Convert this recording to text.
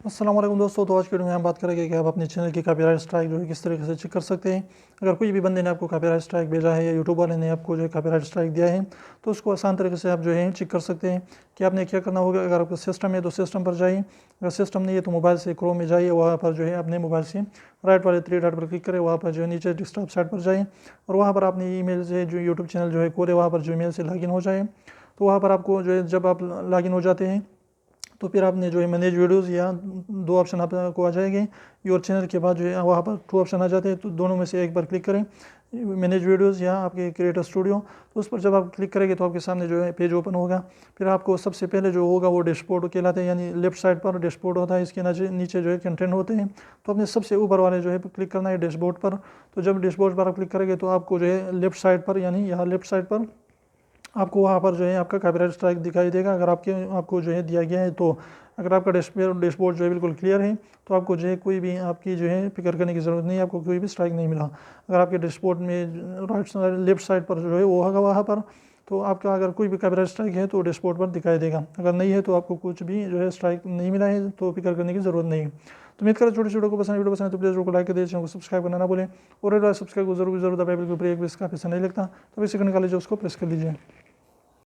अस्सलाम वालेकुम दोस्तों। तो आज की वीडियो में हम बात करेंगे कि आप अपने चैनल की कॉपीराइट स्ट्राइक जो है किस तरीके से चेक कर सकते हैं। अगर कोई भी बंदे ने आपको कॉपीराइट स्ट्राइक भेजा है या यूट्यूब वाले ने आपको जो है कॉपीराइट स्ट्राइक दिया है, तो उसको आसान तरीके से आप जो है चेक कर सकते हैं। कि आपने क्या करना होगा, अगर आपका सिस्टम है तो सिस्टम पर जाइए, अगर सिस्टम नहीं है तो मोबाइल से क्रोम में जाइए, वहाँ पर जो है अपने मोबाइल से राइट वाले 3 डॉट पर क्लिक करें, वहाँ पर जो है नीचे डेस्कटॉप साइट पर जाएँ और वहाँ पर अपनी ईमेल से जो यूट्यूब चैनल जो है खोले, वहाँ पर जो ईमेल से लॉगिन हो जाए। तो वहाँ पर आपको जो है जब आप लॉगिन हो जाते हैं तो फिर आपने जो है मैनेज वीडियोज़ या दो ऑप्शन आपको आ जाएंगे। योर चैनल के बाद जो है वहाँ पर 2 ऑप्शन आ जाते हैं, तो दोनों में से एक पर क्लिक करें, मैनेज वीडियोज़ या आपके क्रिएटर स्टूडियो। तो उस पर जब आप क्लिक करेंगे तो आपके सामने जो है पेज ओपन होगा। फिर आपको सबसे पहले जो होगा वो डैशबोर्ड कहलाते हैं, यानी लेफ्ट साइड पर डैशबोर्ड होता है, इसके नीचे जो है कंटेंट होते हैं। तो अपने सबसे ऊपर वाले जो है क्लिक करना है डैशबोर्ड पर। तो जब डैशबोर्ड पर आप क्लिक करेंगे तो आपको जो है लेफ्ट साइड पर, यानी यहाँ लेफ्ट साइड पर आपको वहाँ पर जो है आपका कॉपीराइट स्ट्राइक दिखाई देगा, अगर आपको जो है दिया गया है तो। अगर आपका डैशबोर्ड जो है बिल्कुल क्लियर है तो आपको जो है कोई भी आपकी जो है फिक्र करने की ज़रूरत नहीं है, आपको कोई भी स्ट्राइक नहीं मिला। अगर आपके डैशबोर्ड में लेफ्ट साइड पर जो है वो होगा वहाँ पर, तो आपका अगर कोई भी कॉपीराइट स्ट्राइक है तो डैशबोर्ड पर दिखाई देगा। अगर नहीं है तो आपको कुछ भी जो है स्ट्राइक नहीं मिला है, तो फिक्र करने की ज़रूरत नहीं है। तो उम्मीद करें छोटे छोटे को पसंद, वीडियो पसंद है तो प्लीज़ को लाइक कर दीजिए, चैनल को सब्सक्राइब करना ना भूलें। और सब्सक्राइब को जरूर दबाए, बिल्कुल एक भी इसका पैसा नहीं लगता। तो बेल आइकन निकाल लीजिए, उसको प्रेस कर लीजिए।